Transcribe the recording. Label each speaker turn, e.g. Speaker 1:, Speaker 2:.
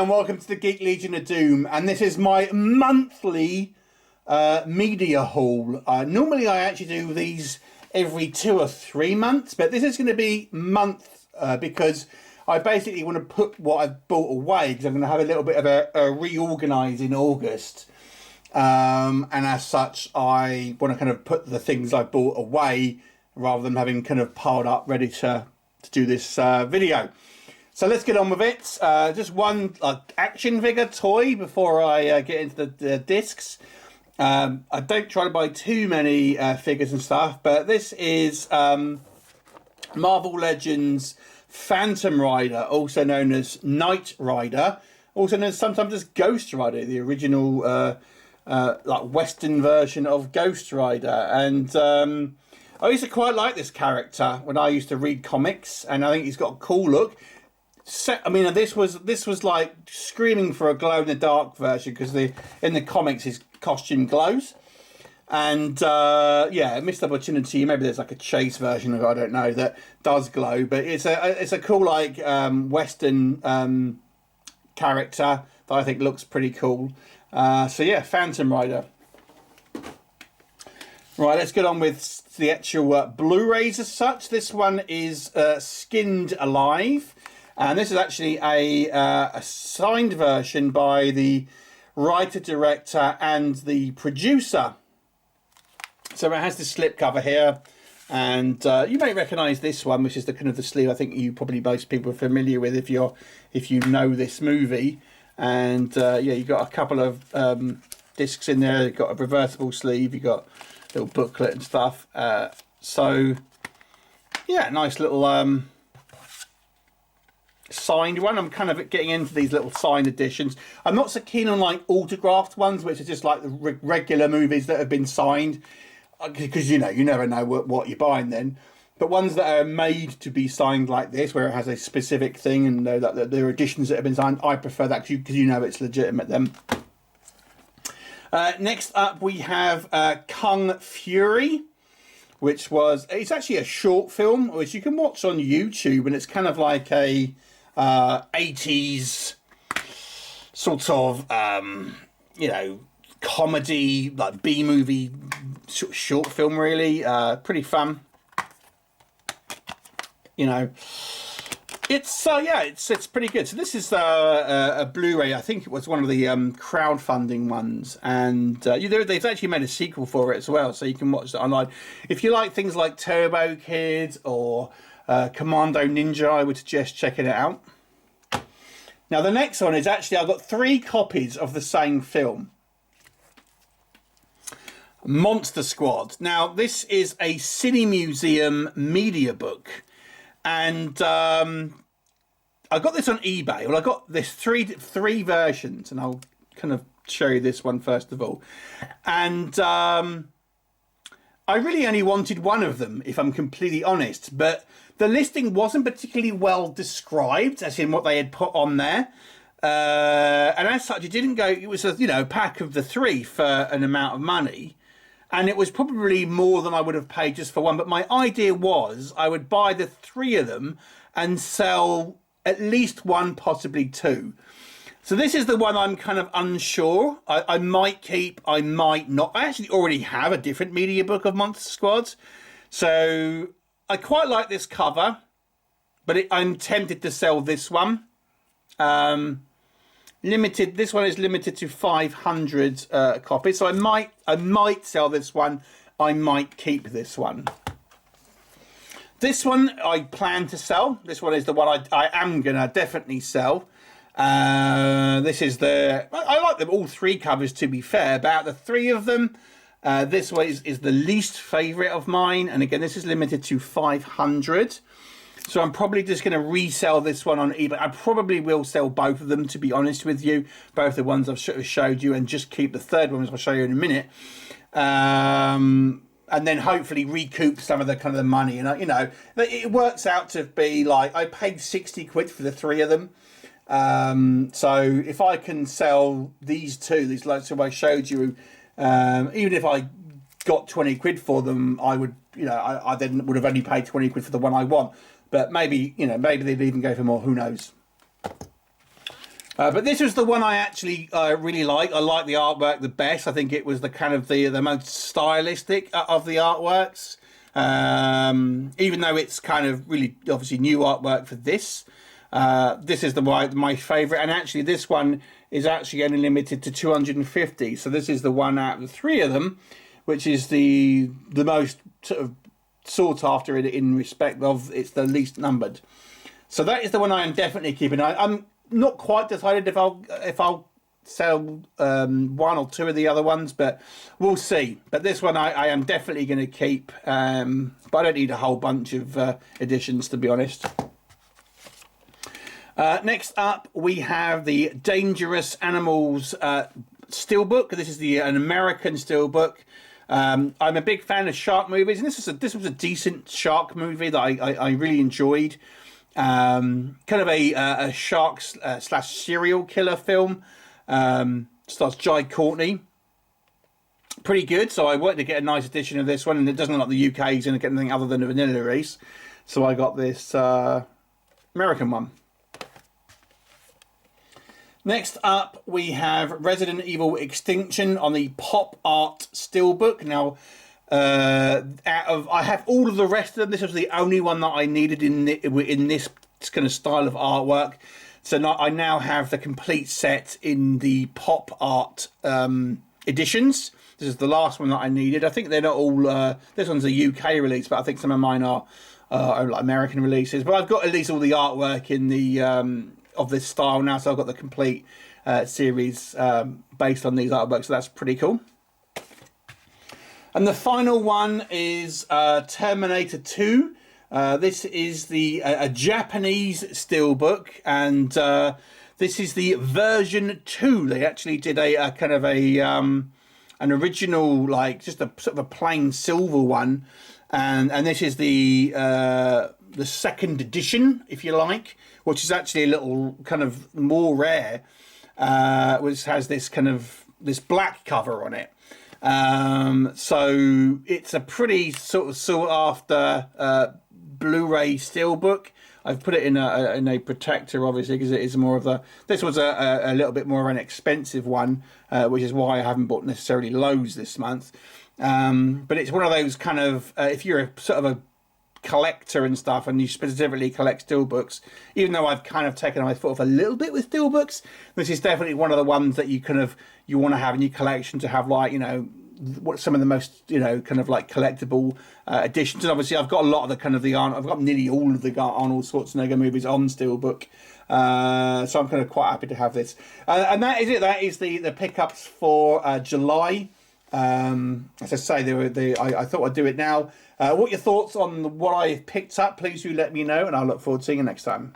Speaker 1: and welcome to the Geek Legion of Doom, and this is my monthly media haul. Normally I actually do these every 2 or 3 months, but this is going to be month because I basically want to put what I've bought away, because I'm going to have a little bit of a reorganise in August, and as such I want to kind of put the things I bought away rather than having kind of piled up ready to do this video. So let's get on with it. Just one action figure toy before I get into the discs. I don't try to buy too many figures and stuff, but this is Marvel Legends Phantom Rider, also known as Knight Rider, also known sometimes as Ghost Rider, the original like Western version of Ghost Rider. And I used to quite like this character when I used to read comics, and I think he's got a cool look. I mean, this was like screaming for a glow in the dark version, because in the comics his costume glows, and yeah, missed opportunity. Maybe there's like a chase version of it, I don't know, that does glow, but it's a cool like Western character that I think looks pretty cool. So yeah, Phantom Rider. Right, let's get on with the actual Blu-rays as such. This one is Skinned Alive. And this is actually a signed version by the writer, director, and the producer. So it has this slipcover here, and you may recognise this one, which is the kind of the sleeve. I think most people are familiar with if you know this movie. And yeah, you've got a couple of discs in there. You've got a reversible sleeve. You've got a little booklet and stuff. So yeah, nice little signed one. I'm kind of getting into these little signed editions. I'm not so keen on like autographed ones, which are just like the regular movies that have been signed, because you never know what you're buying then. But ones that are made to be signed like this, where it has a specific thing, and that there are editions that have been signed, I prefer that, because you know it's legitimate then. Next up we have Kung Fury, which it's actually a short film which you can watch on YouTube, and it's kind of like a 80s sort of comedy, like B-movie short film, really. Pretty fun, it's yeah, it's pretty good. So this is a Blu-ray. I think it was one of the crowdfunding ones, and they've actually made a sequel for it as well, so you can watch that online. If you like things like Turbo Kid or Commando Ninja, I would suggest checking it out. Now the next one is actually, I've got 3 copies of the same film, Monster Squad. Now this is a Cine Museum media book, and I got this on eBay. Well, I got this three versions, and I'll kind of show you this one first of all. And I really only wanted one of them, if I'm completely honest, but the listing wasn't particularly well described, as in what they had put on there. And as such, it didn't go, it was a pack of the 3 for an amount of money. And it was probably more than I would have paid just for one. But my idea was I would buy the 3 of them and sell at least 1, possibly 2. So this is the one I'm kind of unsure. I might keep, I might not. I actually already have a different media book of Monster Squad. So I quite like this cover, but I'm tempted to sell this one. This one is limited to 500 copies. So I might sell this one. I might keep this one. This one I plan to sell. This one is the one I am going to definitely sell. This is I like them all 3 covers, to be fair. About the 3 of them, this one is the least favourite of mine, and again this is limited to 500, so I'm probably just going to resell this one on eBay. I probably will sell both of them, to be honest with you, both the ones I've showed you, and just keep the 3rd one, as I'll show you in a minute, and then hopefully recoup some of the kind of the money. And it works out to be like I paid 60 quid for the 3 of them. So if I can sell these 2, these like I showed you, even if I got 20 quid for them, I would, I then would have only paid 20 quid for the one I want. But maybe, maybe they'd even go for more, who knows. But this was the one I actually really like. I like the artwork the best. I think it was the kind of the most stylistic of the artworks. Even though it's kind of really obviously new artwork for this. This is my favourite, and actually this one is actually only limited to 250. So this is the one out of the three of them, which is the most sort of sought after in respect of it's the least numbered. So that is the one I am definitely keeping. I'm not quite decided if I'll sell one or two of the other ones, but we'll see. But this one I am definitely going to keep. But I don't need a whole bunch of editions, to be honest. Next up, we have the Dangerous Animals Steelbook. This is an American Steelbook. I'm a big fan of shark movies, and this was a decent shark movie that I really enjoyed. Kind of a shark slash serial killer film. Stars Jai Courtney. Pretty good. So I wanted to get a nice edition of this one, and it doesn't look like the UK is going to get anything other than a vanilla release. So I got this American one. Next up, we have Resident Evil Extinction on the Pop Art Steelbook. Now, I have all of the rest of them. This was the only one that I needed in this kind of style of artwork. So now I have the complete set in the Pop Art editions. This is the last one that I needed. I think they're not all. This one's a UK release, but I think some of mine are like American releases. But I've got at least all the artwork in the of this style now, so I've got the complete series based on these artworks. So that's pretty cool. And the final one is Terminator 2. This is a Japanese steelbook, and this is the version 2. They actually did a kind of an original, like just a sort of a plain silver one, and this is the second edition, if you like, which is actually a little kind of more rare, which has this kind of black cover on it. So it's a pretty sort of sought after Blu-ray steelbook. I've put it in a protector, obviously, because it is more of this was a little bit more of an expensive one, which is why I haven't bought necessarily loads this month. But it's one of those kind of, if you're a sort of a collector and stuff, and you specifically collect steelbooks, even though I've kind of taken my foot off a little bit with steelbooks, this is definitely one of the ones that you want to have in your collection, to have, like, you know, what some of the most, you know, kind of like collectible editions. And obviously I've got a lot of the kind of I've got nearly all of the Arnold Schwarzenegger movies on steelbook, so I'm kind of quite happy to have this, and that is it. That is the pickups for July. As I say, I thought I'd do it now. What are your thoughts on what I've picked up? Please do let me know, and I'll look forward to seeing you next time.